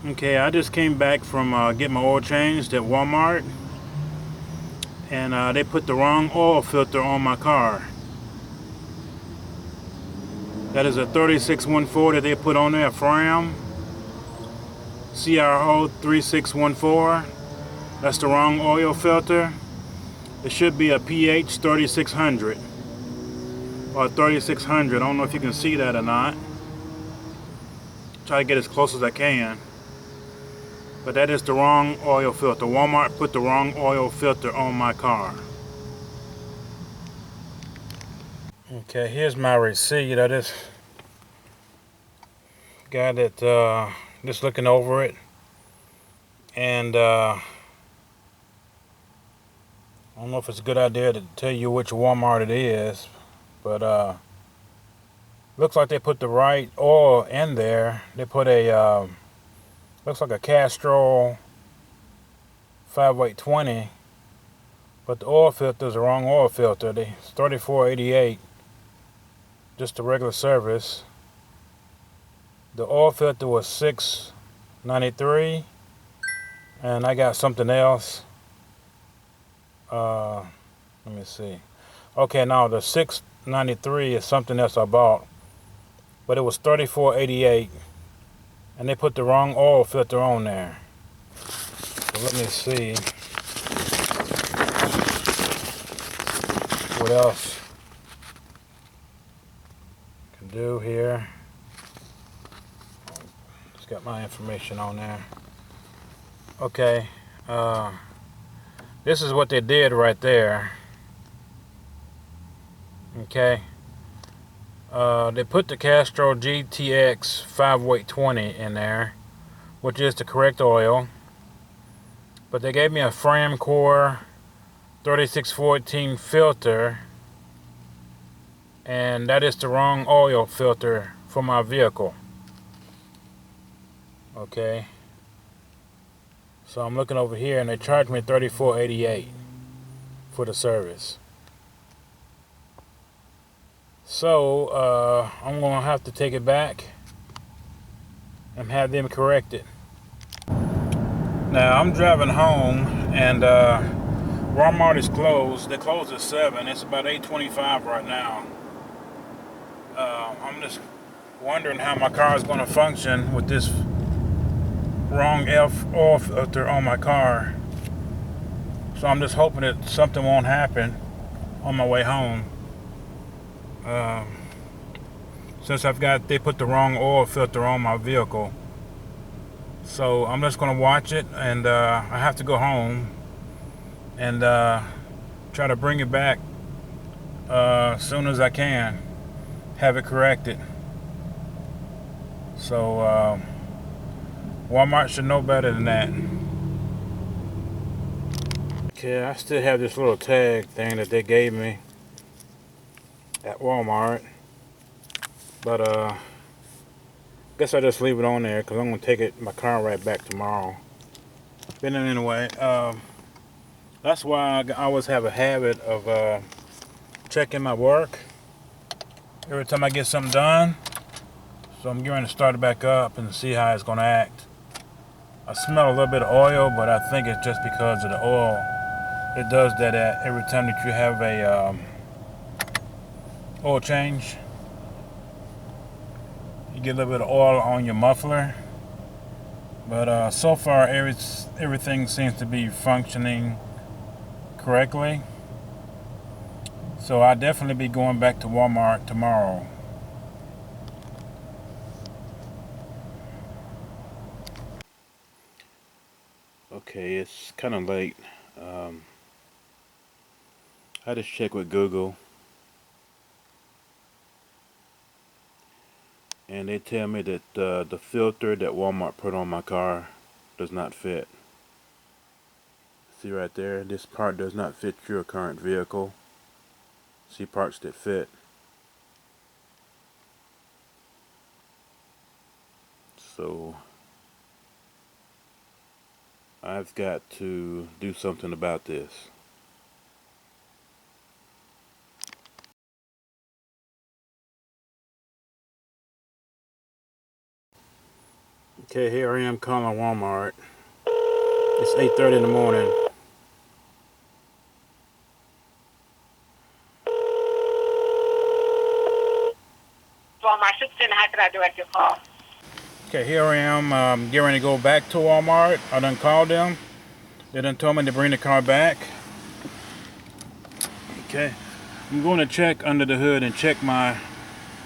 Okay, I just came back from getting my oil changed at Walmart, and they put the wrong oil filter on my car. That is a 3614 that they put on there, FRAM COR3614. That's the wrong oil filter. It should be a pH 3600 or 3600. I don't know if you can see that or not. Try to get as close as I can. But that is the wrong oil filter. Walmart put the wrong oil filter on my car. Okay, here's my receipt. I just got it, just looking over it. And I don't know if it's a good idea to tell you which Walmart it is, but looks like they put the right oil in there. They put a, looks like a Castrol 5820, but the oil filter is the wrong oil filter. It's $34.88, just the regular service. The oil filter was $6.93, and I got something else. Let me see. Okay, now the $6.93 is something else I bought, but it was $34.88, and they put the wrong oil filter on there. So let me see what else I can do here. Just got my information on there. Okay, this is what they did right there. Okay, they put the Castrol GTX 5820 in there, which is the correct oil, but they gave me a FRAM COR3614 filter, and that is the wrong oil filter for my vehicle. Okay, so I'm looking over here, and they charged me $34.88 for the service. So I'm gonna have to take it back and have them correct it. Now I'm driving home, and Walmart is closed. They closed at 7. It's about 8:25 right now. I'm just wondering how my car is going to function with this wrong oil filter on my car. So I'm just hoping that something won't happen on my way home. Since they put the wrong oil filter on my vehicle. So I'm just going to watch it, and I have to go home and try to bring it back as soon as I can, have it corrected. So Walmart should know better than that. Okay, I still have this little tag thing that they gave me at Walmart, but guess I just leave it on there because I'm going to take my car right back tomorrow. But anyway, that's why I always have a habit of checking my work every time I get something done. So I'm going to start it back up and see how it's going to act. I smell a little bit of oil, but I think it's just because of the oil. It does that every time that you have a oil change. You get a little bit of oil on your muffler. But so far, everything seems to be functioning correctly. So I'll definitely be going back to Walmart tomorrow. Okay, it's kind of late. I just checked with Google, and they tell me that the filter that Walmart put on my car does not fit. See right there, this part does not fit your current vehicle. See parts that fit. So I've got to do something about this. Okay, here I am calling Walmart. It's 8:30 in the morning. Walmart 16, how can I direct your call? Okay, here I am getting ready to go back to Walmart. I done called them. They done told me to bring the car back. Okay, I'm going to check under the hood and check my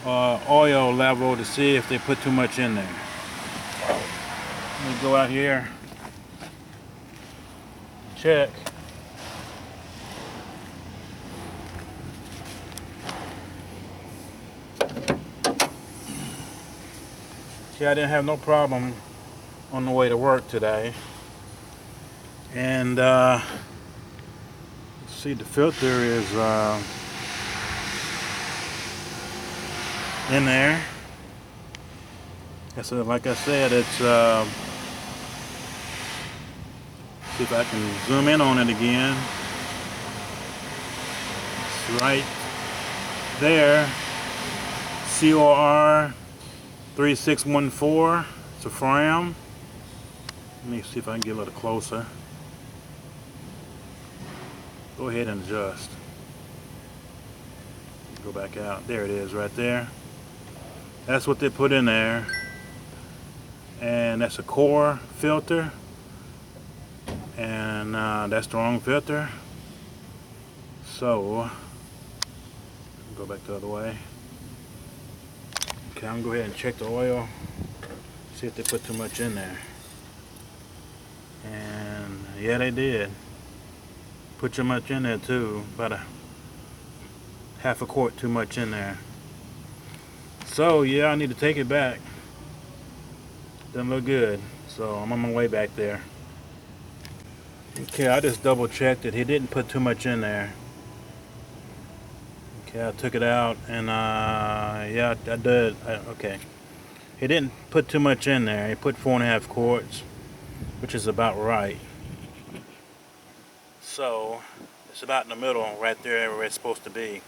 oil level to see if they put too much in there. Let me go out here, check. See, I didn't have no problem on the way to work today. And see, the filter is in there. So like I said, it's see if I can zoom in on it again. It's right there. COR3614. It's a FRAM. Let me see if I can get a little closer. Go ahead and adjust. Go back out. There it is right there. That's what they put in there. And that's a core filter. And that's the wrong filter. So, go back the other way. Okay, I'm gonna go ahead and check the oil. See if they put too much in there. And yeah, they did. Put too much in there too. About a half a quart too much in there. So yeah, I need to take it back. Doesn't look good. So I'm on my way back there. Okay, I just double checked it. He didn't put too much in there. Okay, I took it out and yeah, I did. Okay. He didn't put too much in there. He put 4.5 quarts, which is about right. So it's about in the middle, right there where it's supposed to be.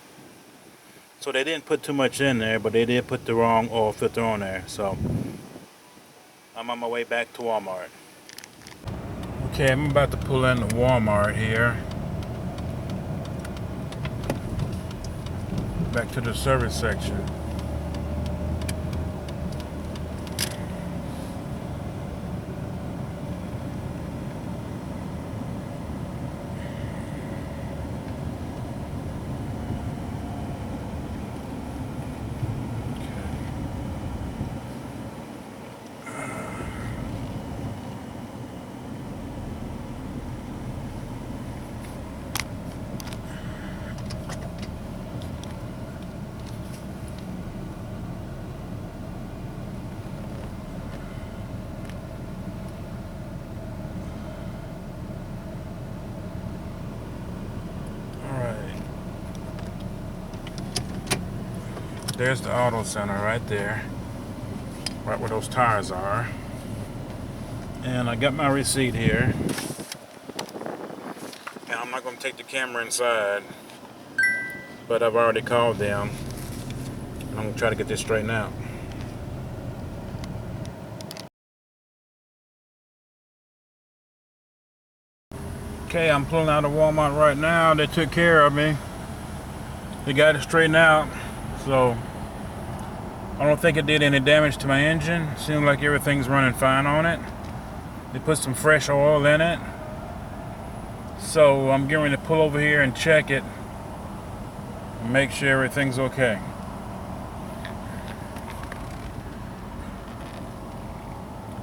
So they didn't put too much in there, but they did put the wrong oil filter on there. So I'm on my way back to Walmart. Okay, I'm about to pull into Walmart here. Back to the service section. There's the auto center right there, right where those tires are. And I got my receipt here. And I'm not going to take the camera inside, but I've already called them. And I'm going to try to get this straightened out. Okay, I'm pulling out of Walmart right now. They took care of me. They got it straightened out. So I don't think it did any damage to my engine. Seems like everything's running fine on it. They put some fresh oil in it. So I'm getting ready to pull over here and check it and make sure everything's okay.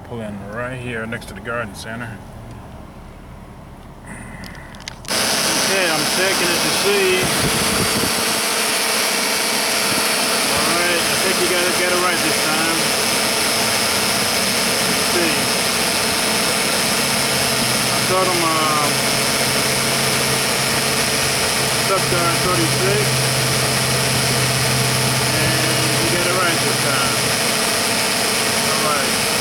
Pull in right here next to the garden center. Okay, I'm checking it to see. Alright, I think you got it right this time. Let's see. I told them Tough Guard 36, and you got it right this time. Alright.